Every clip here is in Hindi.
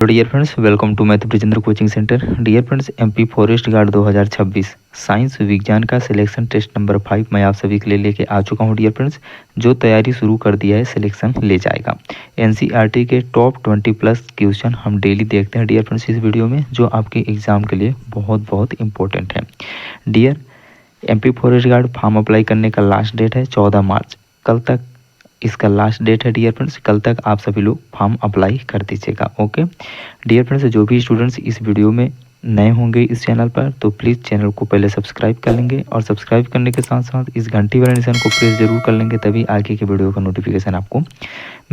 तो dear friends, welcome to math Brijendra coaching centre. Dear friends, MP forest guard 2026 science विज्ञान का सिलेक्शन टेस्ट नंबर 5 मैं आप सभी के लिए लेके आ चुका हूं। डियर फ्रेंड्स, जो तैयारी शुरू कर दिया है सिलेक्शन ले जाएगा। एनसीईआरटी के टॉप 20+ क्वेश्चन हम डेली देखते हैं डियर फ्रेंड्स इस वीडियो में, जो आपके एग्जाम के लिए बहुत बहुत इंपॉर्टेंट है। Dear, MP forest guard form apply करने का लास्ट डेट है 14 मार्च। कल तक इसका लास्ट डेट है डियर फ्रेंड्स। कल तक आप सभी लोग फॉर्म अप्लाई कर दीजिएगा। ओके डियर फ्रेंड्स, जो भी स्टूडेंट्स इस वीडियो में नए होंगे इस चैनल पर, तो प्लीज़ चैनल को पहले सब्सक्राइब कर लेंगे, और सब्सक्राइब करने के साथ साथ इस घंटी वाले निशान को प्रेस जरूर कर लेंगे, तभी आगे के वीडियो का नोटिफिकेशन आपको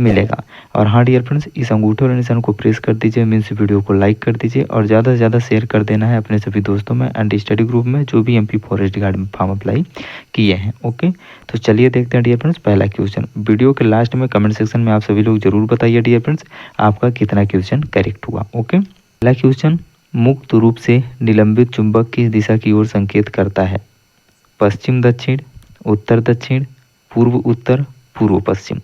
मिलेगा। और हाँ डियर फ्रेंड्स, इस अंगूठे वाले निशान को प्रेस कर दीजिए, मीन्स वीडियो को लाइक कर दीजिए, और ज़्यादा से ज़्यादा शेयर कर देना है अपने सभी दोस्तों में एंड स्टडी ग्रुप में जो भी एमपी फॉरेस्ट गार्ड में फॉर्म अप्लाई किए हैं। ओके, तो चलिए देखते हैं डियर फ्रेंड्स पहला क्वेश्चन। वीडियो के लास्ट में कमेंट सेक्शन में आप सभी लोग जरूर बताइए डियर फ्रेंड्स आपका कितना क्वेश्चन करेक्ट हुआ। ओके, पहला क्वेश्चन, मुक्त रूप से निलंबित चुंबक किस दिशा की ओर संकेत करता है? पश्चिम दक्षिण, उत्तर दक्षिण, पूर्व उत्तर, पूर्व पश्चिम।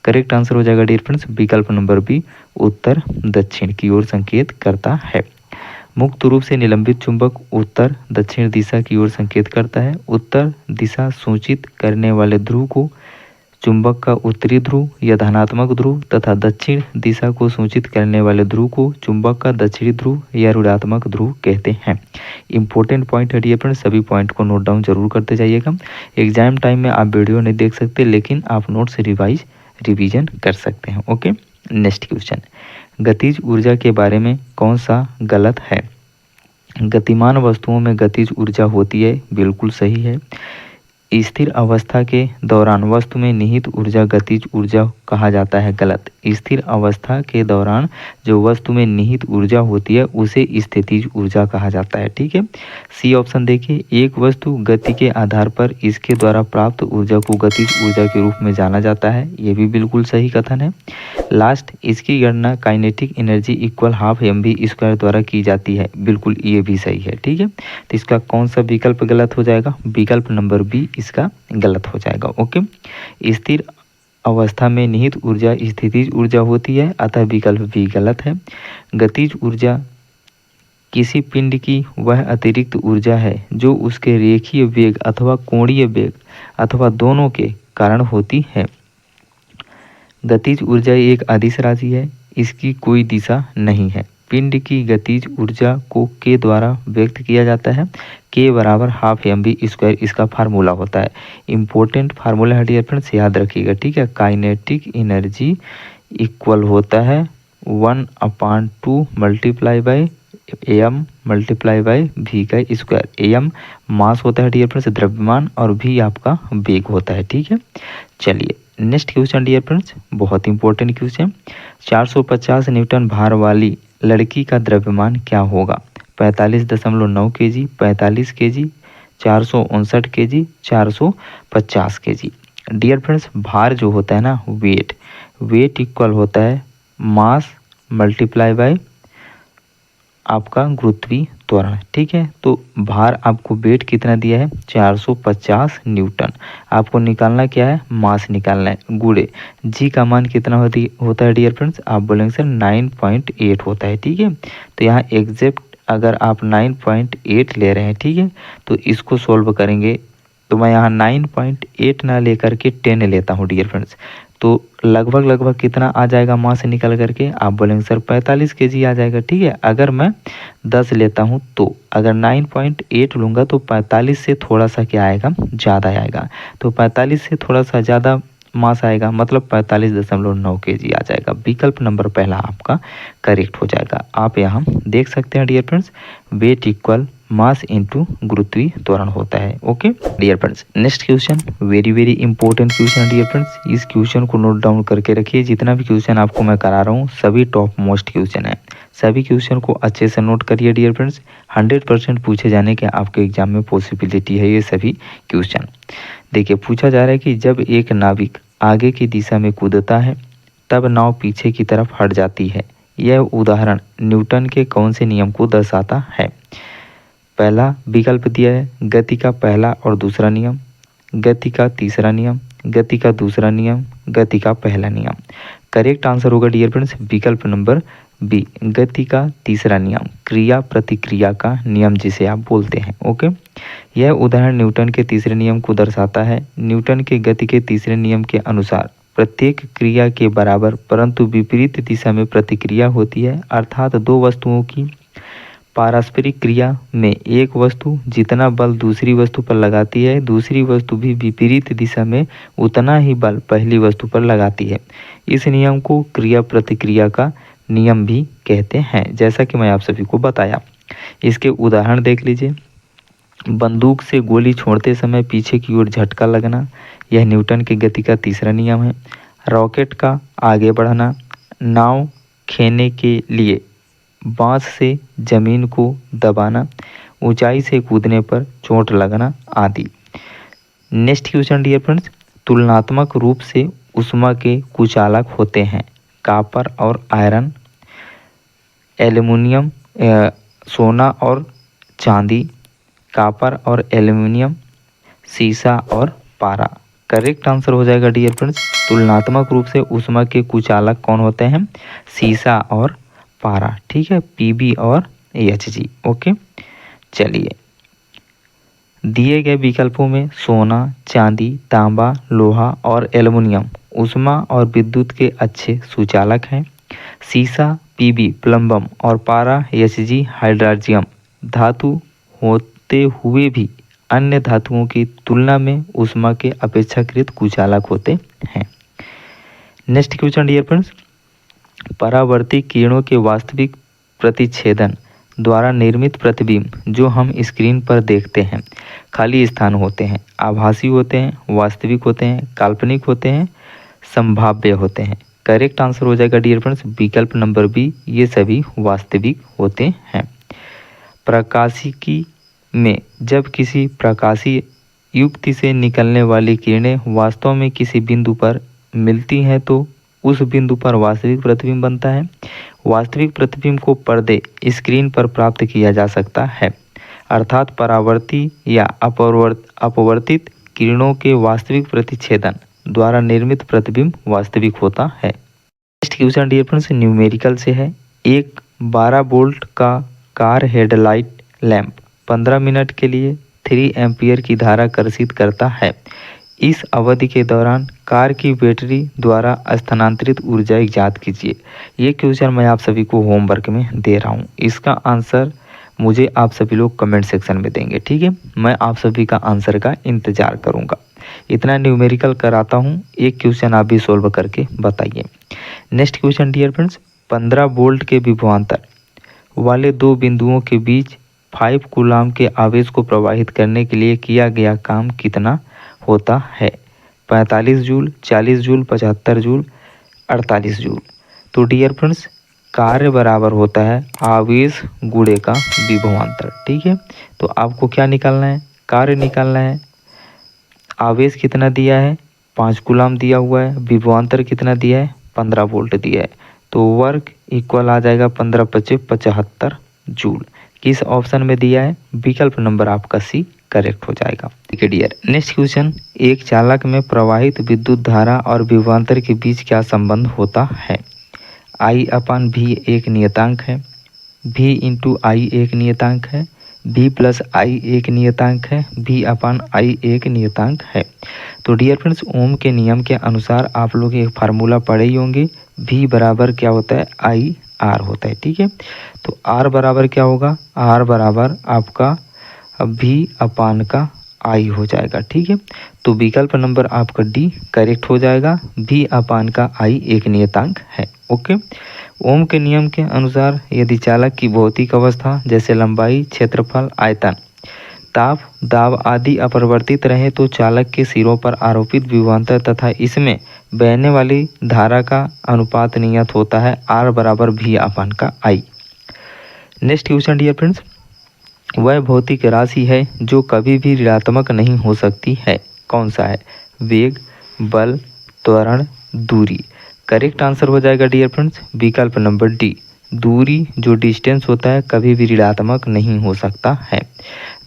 करेक्ट आंसर हो जाएगा डियर फ्रेंड्स विकल्प नंबर बी, उत्तर दक्षिण की ओर संकेत करता है। मुक्त रूप से निलंबित चुंबक उत्तर दक्षिण दिशा की ओर संकेत करता है। उत्तर दिशा सूचित करने वाले ध्रुव को चुंबक का उत्तरी ध्रुव या धनात्मक ध्रुव तथा दक्षिण दिशा को सूचित करने वाले ध्रुव को चुंबक का दक्षिणी ध्रुव या ऋणात्मक ध्रुव कहते हैं। इंपॉर्टेंट पॉइंट है डियर फ्रेंड्स, सभी पॉइंट को नोट डाउन जरूर करते जाइएगा। एग्जाम टाइम में आप वीडियो नहीं देख सकते, लेकिन आप नोट से रिवीजन कर सकते हैं। ओके, नेक्स्ट क्वेश्चन, गतिज ऊर्जा के बारे में कौन सा गलत है? गतिमान वस्तुओं में गतिज ऊर्जा होती है, बिल्कुल सही है। स्थिर अवस्था के दौरान वस्तु में निहित ऊर्जा गतिज ऊर्जा कहा जाता है, गलत। स्थिर अवस्था के दौरान जो वस्तु में निहित ऊर्जा होती है उसे स्थितिज ऊर्जा कहा जाता है। ठीक है, सी ऑप्शन देखिए, एक वस्तु गति के आधार पर इसके द्वारा प्राप्त ऊर्जा को गतिज ऊर्जा के रूप में जाना जाता है, ये भी बिल्कुल सही कथन है। लास्ट, इसकी गणना kinetic energy equal half mv² द्वारा की जाती है, बिल्कुल ये भी सही है। ठीक है, तो इसका कौन सा विकल्प गलत हो जाएगा? विकल्प नंबर बी इसका गलत हो जाएगा। ओके, स्थिर अवस्था में निहित ऊर्जा स्थितिज ऊर्जा होती है, अतः विकल्प बी गलत है। गतिज ऊर्जा किसी पिंड की वह अतिरिक्त ऊर्जा है जो उसके रेखीय वेग अथवा कोणीय वेग अथवा दोनों के कारण होती है। गतिज ऊर्जा एक अदिश राशि है, इसकी कोई दिशा नहीं है। पिंड की गतिज ऊर्जा को के द्वारा व्यक्त किया जाता है, के बराबर हाफ mv², इसका फार्मूला होता है। इंपॉर्टेंट फार्मूला है डियर फ्रेंड्स, याद रखिएगा। ठीक है, काइनेटिक एनर्जी इक्वल होता है 1/2 multiply by M multiply by V का स्क्वायर। एम मास होता है डियर फ्रेंड्स द्रव्यमान, और वी आपका वेग होता है। ठीक है, चलिए नेक्स्ट क्वेश्चन डियर फ्रेंड्स, बहुत इंपॉर्टेंट क्वेश्चन। 450 न्यूटन भार वाली लड़की का द्रव्यमान क्या होगा? 45.9 kg, 45 kg, 459 kg, 450 kg। Dear friends, भार जो होता है ना, वेट इक्वल होता है मास मल्टीप्लाई बाय आपका गुरुत्वीय त्वरण। ठीक है, तो भार आपको वेट कितना दिया है? 450 न्यूटन। आपको निकालना क्या है? मास निकालना है, गुणे जी का मान कितना होता है डियर फ्रेंड्स? आप बोलेंगे सर 9.8 होता है। ठीक है, तो यहाँ एग्जैक्ट अगर आप 9.8 ले रहे हैं, ठीक है, तो इसको सोल्व करेंगे तो मैं यहाँ 9.8 ना लेकर के 10 लेता हूँ डियर फ्रेंड्स, तो लगभग कितना आ जाएगा मास निकल करके? आप बोलेंगे सर 45 kg आ जाएगा। ठीक है, अगर मैं 10 लेता हूँ तो अगर 9.8 लूँगा तो 45 से थोड़ा सा क्या आएगा? ज़्यादा आएगा, तो 45 से थोड़ा सा ज़्यादा मास आएगा, मतलब 45.9 kg आ जाएगा। विकल्प नंबर पहला आपका करेक्ट हो जाएगा। आप यहाँ देख सकते हैं dear friends, weight equal mass into गुरुत्वीय त्वरण होता है। Okay dear friends, next question very important question dear friends, इस क्वेश्चन को नोट डाउन करके रखिए। जितना भी क्वेश्चन आपको मैं करा रहा हूँ सभी टॉप मोस्ट क्वेश्चन है, सभी क्वेश्चन को अच्छे से नोट करिए डियर फ्रेंड्स। 100% पूछे जाने के आपके एग्जाम में पॉसिबिलिटी है ये सभी क्वेश्चन। देखिए, पूछा जा रहा है कि जब एक नाविक आगे की दिशा में कूदता है तब नाव पीछे की तरफ हट जाती है। यह उदाहरण न्यूटन के कौन से नियम को दर्शाता है? पहला विकल्प दिया है गति का पहला और दूसरा नियम, गति का तीसरा नियम, गति का दूसरा नियम, गति का पहला नियम। करेक्ट आंसर होगा डियर फ्रेंड्स विकल्प नंबर बी गति का तीसरा नियम, क्रिया प्रतिक्रिया का नियम जिसे आप बोलते हैं। ओके, यह उदाहरण न्यूटन के तीसरे नियम को दर्शाता है। न्यूटन के गति के तीसरे नियम के अनुसार प्रत्येक क्रिया के बराबर परंतु विपरीत दिशा में प्रतिक्रिया होती है, अर्थात दो वस्तुओं की पारस्परिक क्रिया में एक वस्तु जितना बल दूसरी वस्तु पर लगाती है, दूसरी वस्तु भी विपरीत दिशा में उतना ही बल पहली वस्तु पर लगाती है। इस नियम को क्रिया प्रतिक्रिया का नियम भी कहते हैं, जैसा कि मैं आप सभी को बताया। इसके उदाहरण देख लीजिए। बंदूक से गोली छोड़ते समय पीछे की ओर झटका लगना, यह न्यूटन की गति का तीसरा नियम है। रॉकेट का आगे बढ़ना, नाव खेने के लिए बांस से जमीन को दबाना, ऊंचाई से कूदने पर चोट लगना आदि। नेक्स्ट क्वेश्चन डियर फ्रेंड्स, तुलनात्मक रूप से ऊष्मा के कुचालक होते हैं कॉपर और आयरन, एल्युमिनियम, सोना और चांदी, कॉपर और एल्युमिनियम, सीसा और पारा। करेक्ट आंसर हो जाएगा डियर फ्रेंड्स, तुलनात्मक रूप से ऊष्मा के कुचालक कौन होते हैं? सीसा और पारा। ठीक है, पीबी और एचजी। ओके, चलिए दिए गए विकल्पों में सोना, चांदी, तांबा, लोहा और एल्युमिनियम ऊष्मा और विद्युत के अच्छे सुचालक हैं। सीसा पीबी प्लम्बम और पारा एचजी हाइड्रोजियम धातु होते हुए भी अन्य धातुओं की तुलना में ऊष्मा के अपेक्षाकृत कुचालक होते हैं। नेक्स्ट क्वेश्चन डियर फ्रेंड्स, परावर्ती किरणों के वास्तविक प्रतिच्छेदन द्वारा निर्मित प्रतिबिंब जो हम स्क्रीन पर देखते हैं खाली स्थान होते हैं, आभासी होते हैं, वास्तविक होते हैं, काल्पनिक होते हैं, संभाव्य होते हैं। करेक्ट आंसर हो जाएगा डियर फ्रेंड्स विकल्प नंबर बी, ये सभी वास्तविक होते हैं। प्रकाशिकी में जब किसी प्रकाशीय युक्ति से निकलने वाली किरणें वास्तव में किसी बिंदु पर मिलती हैं तो उस बिंदु पर वास्तविक प्रतिबिंब बनता है। वास्तविक प्रतिबिंब को पर्दे स्क्रीन पर प्राप्त किया जा सकता है, अर्थात परावर्ती या अपवर्तित किरणों के वास्तविक प्रतिच्छेदन द्वारा निर्मित प्रतिबिंब वास्तविक होता है। Next question dear friends numerical से है। एक 12 वोल्ट का कार हेडलाइट लैंप 15 मिनट के लिए 3 एम्पियर की धारा कर्षित करता है। इस अवधि के दौरान कार की बैटरी द्वारा स्थानांतरित ऊर्जा ज्ञात कीजिए। ये क्वेश्चन मैं आप सभी को होमवर्क में दे रहा हूँ, इसका आंसर मुझे आप सभी लोग कमेंट सेक्शन में देंगे। ठीक है, मैं आप सभी का आंसर का इंतजार करूँगा। इतना न्यूमेरिकल कराता हूँ, एक क्वेश्चन आप भी सोल्व करके बताइए। Next question dear friends, 15 volt के विभवांतर वाले दो बिंदुओं के बीच 5 कूलाम के आवेश को प्रवाहित करने के लिए किया गया काम कितना होता है? 45 जूल, 40 जूल, 75 जूल, 48 जूल। तो डियर फ्रेंड्स कार्य बराबर होता है आवेश गुणे का विभवांतर। ठीक है, तो आपको क्या निकालना है? कार्य निकालना है। आवेश कितना दिया है? 5 कूलाम दिया हुआ है। विभवांतर कितना दिया है? 15 वोल्ट दिया है। तो वर्क इक्वल आ जाएगा 15 × 5 = 75 जूल। किस ऑप्शन में दिया है? विकल्प नंबर आपका सी करेक्ट हो जाएगा। ठीक है डियर, नेक्स्ट क्वेश्चन, एक चालक में प्रवाहित विद्युत धारा और विभवांतर के बीच क्या संबंध होता है? I/V एक नियतांक है, V × I एक नियतांक है, V+I एक नियतांक है, V/I एक नियतांक है। तो डियर फ्रेंड्स ओम के नियम के अनुसार आप लोग एक फार्मूला पढ़े ही होंगे, V बराबर क्या होता है? IR होता है। ठीक है, तो R बराबर क्या होगा? R बराबर आपका V/I हो जाएगा। ठीक है, तो विकल्प नंबर आपका डी करेक्ट हो जाएगा। V/I एक नियतांक है। ओके, ओम के नियम के अनुसार यदि चालक की भौतिक अवस्था जैसे लंबाई, क्षेत्रफल, आयतन, ताप, दाब आदि अपरिवर्तित रहे तो चालक के सिरों पर आरोपित विभवांतर तथा इसमें बहने वाली धारा का अनुपात नियत होता है R बराबर V/I। Next question dear friends, वह भौतिक राशि है जो कभी भी ऋणात्मक नहीं हो सकती है, कौन सा है? वेग, बल, त्वरण, दूरी। करेक्ट आंसर हो जाएगा डियर फ्रेंड्स विकल्प नंबर डी, दूरी जो डिस्टेंस होता है कभी भी ऋणात्मक नहीं हो सकता है।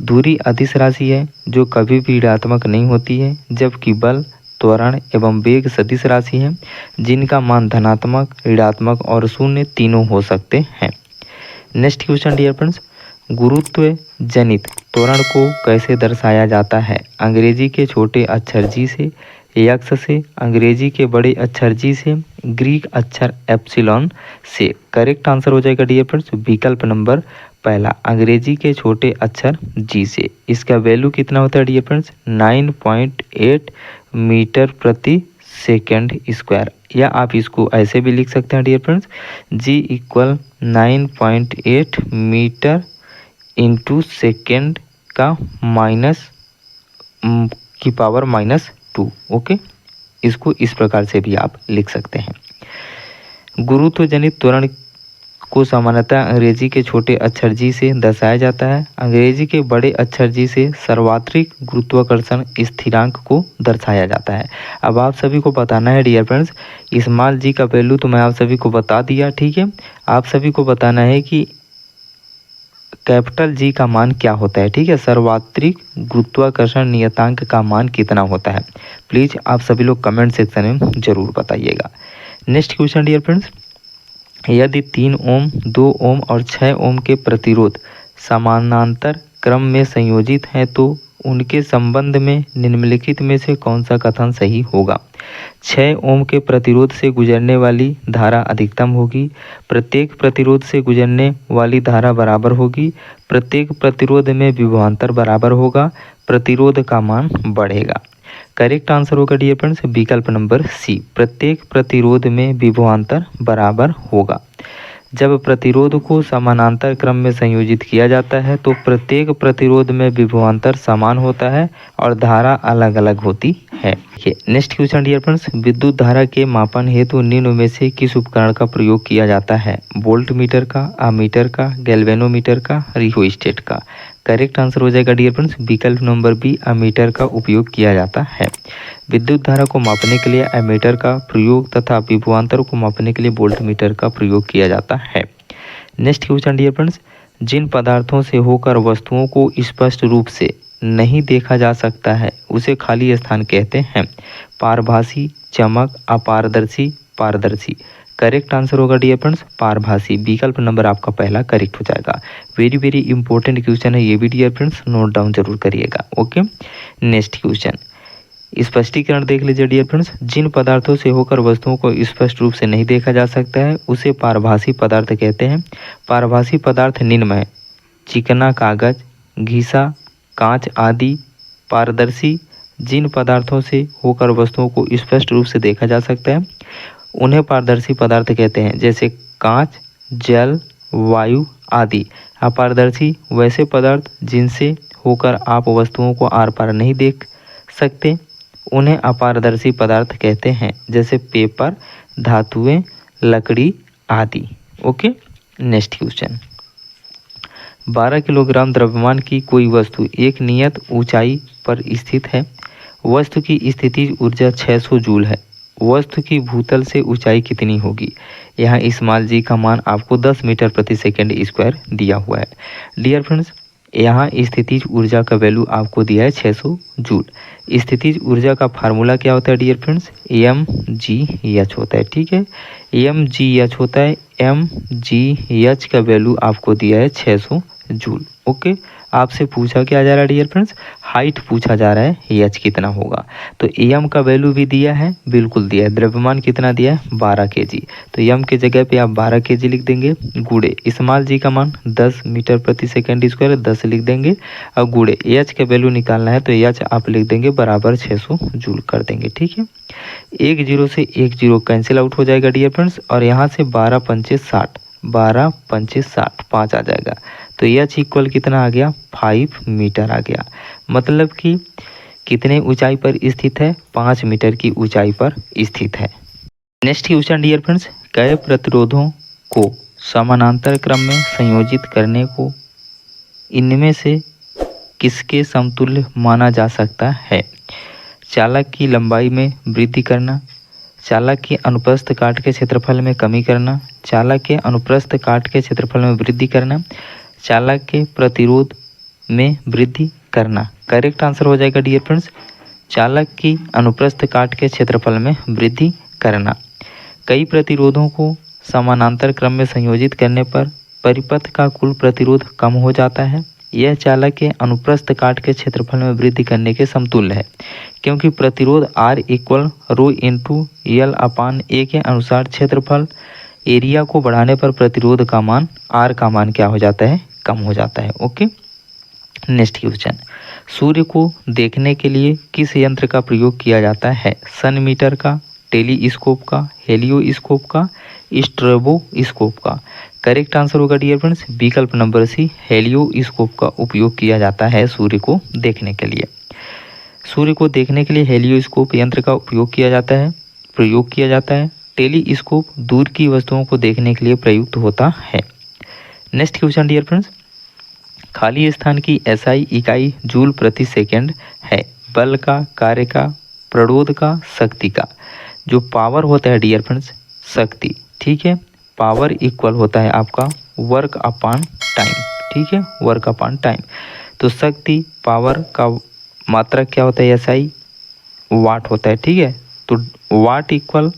दूरी अदिश राशि है जो कभी भी ऋणात्मक नहीं होती है, जबकि बल, त्वरण एवं वेग सदिश राशि हैं जिनका मान धनात्मक, ऋणात्मक और शून्य तीनों हो सकते हैं। नेक्स्ट क्वेश्चन डियर फ्रेंड्स, गुरुत्व जनित त्वरण को कैसे दर्शाया जाता है? अंग्रेजी के छोटे अक्षर जी से, यक्स से, अंग्रेजी के बड़े अक्षर जी से, ग्रीक अक्षर एप्सिलॉन से। करेक्ट आंसर हो जाएगा डियर फ्रेंड्स विकल्प नंबर पहला, अंग्रेजी के छोटे अक्षर जी से। इसका वैल्यू कितना होता है डियर फ्रेंड्स? 9.8 मीटर प्रति सेकेंड स्क्वायर, या आप इसको ऐसे भी लिख सकते हैं डियर फ्रेंड्स, जी इक्वल 9.8 मीटर इंटू सेकेंड का माइनस की पावर -2। ओके, इसको इस प्रकार से भी आप लिख सकते हैं। गुरुत्व जनित त्वरण को सामान्यतः अंग्रेजी के छोटे अक्षर जी से दर्शाया जाता है। अंग्रेजी के बड़े अक्षर जी से सार्वत्रिक गुरुत्वाकर्षण स्थिरांक को दर्शाया जाता है। अब आप सभी को बताना है डियर फ्रेंड्स, स्मॉल जी का वैल्यू तो मैं आप सभी को बता दिया, ठीक है। आप सभी को बताना है कि कैपिटल जी का मान क्या होता है, ठीक है। सार्वत्रिक गुरुत्वाकर्षण नियतांक का मान कितना होता है, प्लीज आप सभी लोग कमेंट सेक्शन में जरूर बताइएगा। नेक्स्ट क्वेश्चन डियर फ्रेंड्स, यदि 3 ओम, 2 ओम और 6 ओम के प्रतिरोध समानांतर क्रम में संयोजित हैं तो उनके संबंध में निम्नलिखित में से कौन सा कथन सही होगा? 6 ओम के प्रतिरोध से गुजरने वाली धारा अधिकतम होगी, प्रत्येक प्रतिरोध से गुजरने वाली धारा बराबर होगी, प्रत्येक प्रतिरोध में विभवांतर बराबर होगा, प्रतिरोध का मान बढ़ेगा। करेक्ट आंसर होगा डियर फ्रेंड्स विकल्प नंबर सी, प्रत्येक प्रतिरोध में विभवांतर बराबर होगा। जब प्रतिरोध को समानांतर क्रम में संयोजित किया जाता है तो प्रत्येक प्रतिरोध में विभवांतर समान होता है और धारा अलग अलग होती है। नेक्स्ट क्वेश्चन डियर फ्रेंड्स, विद्युत धारा के मापन हेतु निम्न में से किस उपकरण का प्रयोग किया जाता है? वोल्ट मीटर का, अमीटर का, गैल्वेनोमीटर का, रिहोस्टेट का। करेक्ट आंसर हो जाएगा डियर फ्रेंड्स विकल्प नंबर बी, अमीटर का उपयोग किया जाता है। विद्युत धारा को मापने के लिए एमीटर का प्रयोग तथा विभवांतर को मापने के लिए वोल्ट मीटर का प्रयोग किया जाता है। नेक्स्ट क्वेश्चन डियर फ्रेंड्स, जिन पदार्थों से होकर वस्तुओं को स्पष्ट रूप से नहीं देखा जा सकता है उसे खाली स्थान कहते हैं। पारभासी, चमक, अपारदर्शी, पारदर्शी। करेक्ट आंसर होगा डियर फ्रेंड्स पारभासी, विकल्प नंबर आपका पहला करेक्ट हो जाएगा। वेरी वेरी इंपॉर्टेंट क्वेश्चन है ये भी डियर फ्रेंड्स, नोट डाउन जरूर करिएगा। ओके, नेक्स्ट क्वेश्चन, स्पष्टीकरण देख लीजिए डियर फ्रेंड्स, जिन पदार्थों से होकर वस्तुओं को स्पष्ट रूप से नहीं देखा जा सकता है उसे पारभासी पदार्थ कहते हैं। पारभासी पदार्थ निम्न है: चिकना कागज, घिसा, कांच आदि। पारदर्शी, जिन पदार्थों से होकर वस्तुओं को स्पष्ट रूप से देखा जा सकता है उन्हें पारदर्शी पदार्थ कहते हैं, जैसे कांच, जल, वायु आदि। अपारदर्शी, वैसे पदार्थ जिनसे होकर आप वस्तुओं को आर पार नहीं देख सकते उन्हें अपारदर्शी पदार्थ कहते हैं, जैसे पेपर, धातुएं, लकड़ी आदि। ओके, नेक्स्ट क्वेश्चन, 12 किलोग्राम द्रव्यमान की कोई वस्तु एक नियत ऊंचाई पर स्थित है। वस्तु की स्थितिज ऊर्जा 600 जूल है। वस्तु की भूतल से ऊंचाई कितनी होगी? यहाँ स्मॉल जी का मान आपको 10 मीटर प्रति सेकेंड स्क्वायर दिया हुआ है। डियर फ्रेंड्स, यहाँ स्थितिज ऊर्जा का वैल्यू आपको दिया है 600 जूल। स्थितिज ऊर्जा का फार्मूला क्या होता है डियर फ्रेंड्स? mgh होता है, ठीक है। mgh होता है, mgh का वैल्यू आपको दिया है 600 जूल। ओके, आपसे पूछा क्या जा रहा है डियर फ्रेंड्स? हाइट पूछा जा रहा है, एच कितना होगा। तो एम का वैल्यू भी दिया है, बिल्कुल दिया है। द्रव्यमान कितना दिया है? 12 kg। तो एम के जगह पे आप 12 kg लिख देंगे, गुड़े स्मॉल जी का मान 10 मीटर प्रति सेकेंड स्क्वायर 10 लिख देंगे, और गुड़े एच का वैल्यू निकालना है तो एच आप लिख देंगे बराबर 600 जूल कर देंगे, ठीक है। एक जीरो से एक जीरो कैंसिल आउट हो जाएगा डियर फ्रेंड्स, और यहाँ से 12 पंचे 60, 12 पंचे 60, 5 आ जाएगा। तो एच इक्वल कितना आ गया? 5 मीटर आ गया। मतलब कि कितने ऊंचाई पर स्थित है? 5 मीटर की ऊंचाई पर स्थित है। नेक्स्ट क्वेश्चन डियर फ्रेंड्स, कई प्रतिरोधों को समानांतर क्रम में संयोजित करने को इनमें से किसके समतुल्य माना जा सकता है? चालक की लंबाई में वृद्धि करना, चालक के अनुप्रस्थ काट के क्षेत्रफल में कमी करना, चालक के अनुप्रस्थ काट के क्षेत्रफल में वृद्धि करना, चालक के प्रतिरोध में वृद्धि करना। करेक्ट आंसर हो जाएगा डियर फ्रेंड्स चालक की अनुप्रस्थ काट के क्षेत्रफल में वृद्धि करना। कई प्रतिरोधों को समानांतर क्रम में संयोजित करने पर परिपथ का कुल प्रतिरोध कम हो जाता है। यह चालक के अनुप्रस्थ काट के क्षेत्रफल में वृद्धि करने के समतुल्य है, क्योंकि प्रतिरोध R equal rho into L अपान ए के अनुसार क्षेत्रफल एरिया को बढ़ाने पर प्रतिरोध का मान R का मान क्या हो जाता है, कम हो जाता है। ओके, नेक्स्ट क्वेश्चन, सूर्य को देखने के लिए किस यंत्र का प्रयोग किया जाता है? सन मीटर का, टेलीस्कोप का, हेलियोस्कोप का, स्ट्रोबोस्कोप का। करेक्ट आंसर होगा डियर फ्रेंड्स विकल्प नंबर सी, हेलियोस्कोप का उपयोग किया जाता है सूर्य को देखने के लिए। सूर्य को देखने के लिए हेलियोस्कोप यंत्र का प्रयोग किया जाता है। टेलीस्कोप दूर की वस्तुओं को देखने के लिए प्रयुक्त होता है। नेक्स्ट क्वेश्चन डियर फ्रेंड्स, खाली स्थान की एसआई इकाई जूल प्रति सेकंड है। बल का, कार्य का, प्रतिरोध का, शक्ति का। जो पावर होता है डियर फ्रेंड्स, शक्ति, ठीक है, पावर इक्वल होता है आपका वर्क अपॉन टाइम, ठीक है, वर्क अपॉन टाइम। तो शक्ति पावर का मात्रक क्या होता है, एसआई वाट होता है, ठीक है। तो वाट इक्वल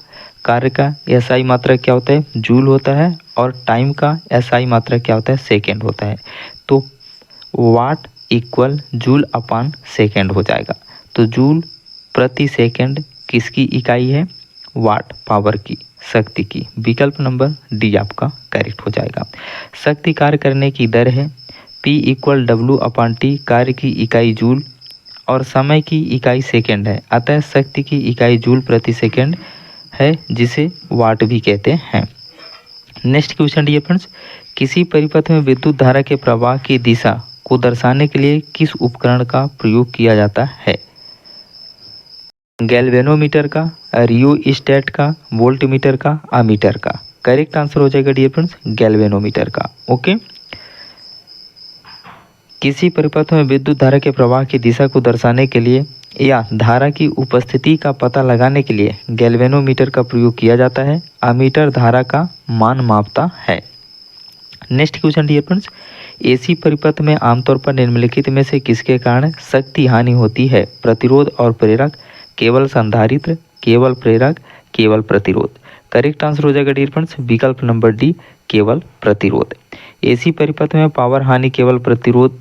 कार्य का एसआई मात्रक क्या होता है, जूल होता है, और टाइम का एसआई मात्रक क्या होता है, सेकेंड होता है। तो वाट इक्वल जूल अपॉन सेकेंड हो जाएगा। तो जूल प्रति सेकेंड किसकी इकाई है, वाट, पावर की, शक्ति की। विकल्प नंबर डी आपका करेक्ट हो जाएगा। शक्ति कार्य करने की दर है P equal W upon T, कार्य की इकाई जूल और समय की इकाई सेकेंड है, अतः शक्ति की इकाई जूल प्रति सेकेंड है, जिसे वाट भी कहते हैं। नेक्स्ट क्वेश्चन डियर फ्रेंड्स, किसी परिपथ में विद्युत धारा के प्रवाह की दिशा को दर्शाने के लिए किस उपकरण का प्रयोग किया जाता है? गैल्वेनोमीटर का, रियोस्टेट का, वोल्टमीटर का, अमीटर का। करेक्ट आंसर हो जाएगा डियर फ्रेंड्स गैल्वेनोमीटर का। ओके, किसी परिपथ में विद्युत धारा के प्रवाह की दिशा को दर्शाने के लिए या धारा की उपस्थिति का पता लगाने के लिए गैल्वेनोमीटर का प्रयोग किया जाता है। अमीटर धारा का मान मापता है। Next question dear friends, AC परिपथ में आमतौर पर निम्नलिखित में से किसके कारण शक्ति हानि होती है? प्रतिरोध और प्रेरक, केवल संधारित्र, केवल प्रेरक, केवल प्रतिरोध। करेक्ट आंसर हो जाएगा डियर फ्रेंड्स विकल्प नंबर डी, केवल प्रतिरोध। एसी परिपथ में पावर हानि केवल प्रतिरोध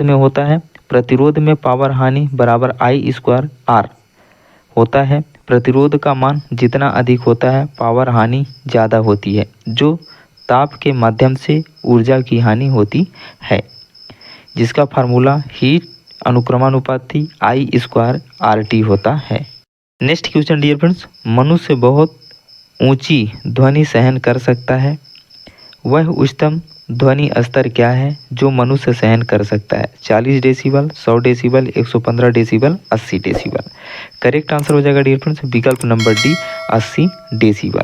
में होता है। प्रतिरोध में पावर हानि बराबर आई स्क्वायर आर होता है। प्रतिरोध का मान जितना अधिक होता है पावर हानि ज़्यादा होती है, जो ताप के माध्यम से ऊर्जा की हानि होती है, जिसका फार्मूला हीट अनुक्रमानुपाती आई स्क्वायर आर टी होता है। नेक्स्ट क्वेश्चन डियर फ्रेंड्स, मनुष्य बहुत ऊंची ध्वनि सहन कर सकता है। वह उच्चतम ध्वनि स्तर क्या है जो मनुष्य सहन कर सकता है? 40 decibel, 100 decibel, 115 decibel, 80 decibel. Correct answer हो जाएगा डियर फ्रेंड्स विकल्प नंबर डी, 80 डेसिबल।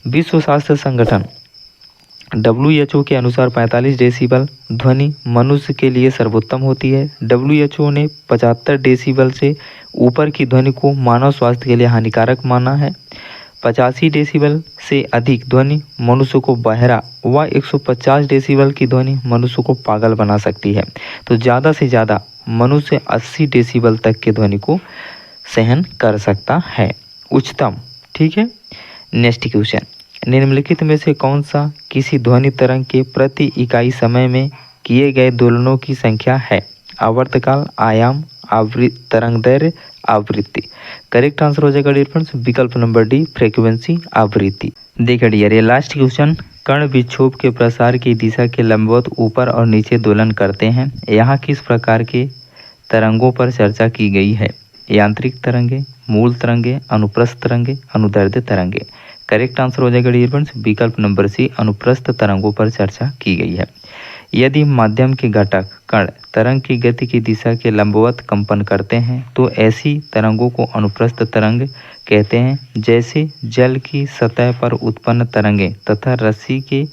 विश्व स्वास्थ्य संगठन WHO के अनुसार 45 डेसिबल ध्वनि मनुष्य के लिए सर्वोत्तम होती है। WHO ने 75 डेसिबल से ऊपर की ध्वनि को मानव स्वास्थ्य के लिए हानिकारक माना है। 85 डेसिबल से अधिक ध्वनि मनुष्य को बहरा व 150 डेसिबल की ध्वनि मनुष्य को पागल बना सकती है। तो ज़्यादा से ज़्यादा मनुष्य 80 डेसिबल तक की ध्वनि को सहन कर सकता है, उच्चतम, ठीक है। नेक्स्ट क्वेश्चन, निम्नलिखित में से कौन सा किसी ध्वनि तरंग के प्रति इकाई समय में किए गए दोलनों की संख्या है? आवर्तकाल, आयाम, तरंगदैर्घ्य, आवृत्ति। करेक्ट आंसर हो जाएगा डियर फ्रेंड्स विकल्प नंबर डी, फ्रीक्वेंसी, आवृत्ति। देखिए डियर, ये लास्ट क्वेश्चन, कण विक्षोभ के प्रसार की दिशा के लंबवत ऊपर और नीचे दोलन करते हैं। यहाँ किस प्रकार के तरंगों पर चर्चा की गई है? यांत्रिक तरंगे, मूल तरंगे, अनुप्रस्थ तरंगे, अनुदैर्ध्य तरंगे। करेक्ट आंसर हो जाएगा डियर फ्रेंड्स विकल्प नंबर सी, अनुप्रस्थ तरंगों पर चर्चा की गई है। यदि माध्यम के घटक कण तरंग की गति की दिशा के लंबवत कंपन करते हैं तो ऐसी तरंगों को अनुप्रस्थ तरंग कहते हैं। जैसे जल की सतह पर उत्पन्न तरंगें तथा रस्सी के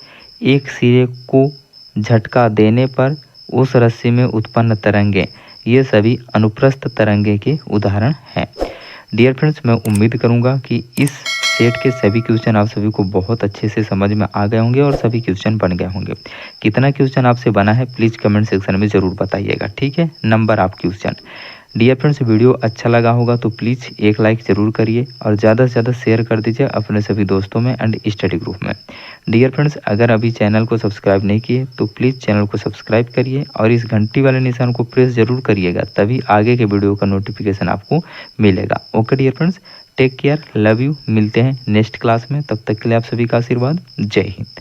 एक सिरे को झटका देने पर उस रस्सी में उत्पन्न तरंगें, ये सभी अनुप्रस्थ तरंगे के उदाहरण हैं। डियर फ्रेंड्स, मैं उम्मीद करूंगा कि इस सेट के सभी क्वेश्चन आप सभी को बहुत अच्छे से समझ में आ गए होंगे और सभी क्वेश्चन बन गए होंगे। कितना क्वेश्चन आपसे बना है प्लीज़ कमेंट सेक्शन में ज़रूर बताइएगा, ठीक है। Number of question dear friends, video अच्छा लगा होगा तो प्लीज़ एक लाइक ज़रूर करिए और ज़्यादा से ज़्यादा शेयर कर दीजिए अपने सभी दोस्तों में एंड स्टडी ग्रुप में। डियर फ्रेंड्स, अगर अभी चैनल को सब्सक्राइब नहीं किए तो प्लीज़ चैनल को सब्सक्राइब करिए और इस घंटी वाले निशान को प्रेस ज़रूर करिएगा, तभी आगे के वीडियो का नोटिफिकेशन आपको मिलेगा। Okay dear friends, take care, love you, मिलते हैं नेक्स्ट क्लास में, तब तक के लिए आप सभी का आशीर्वाद। जय हिंद।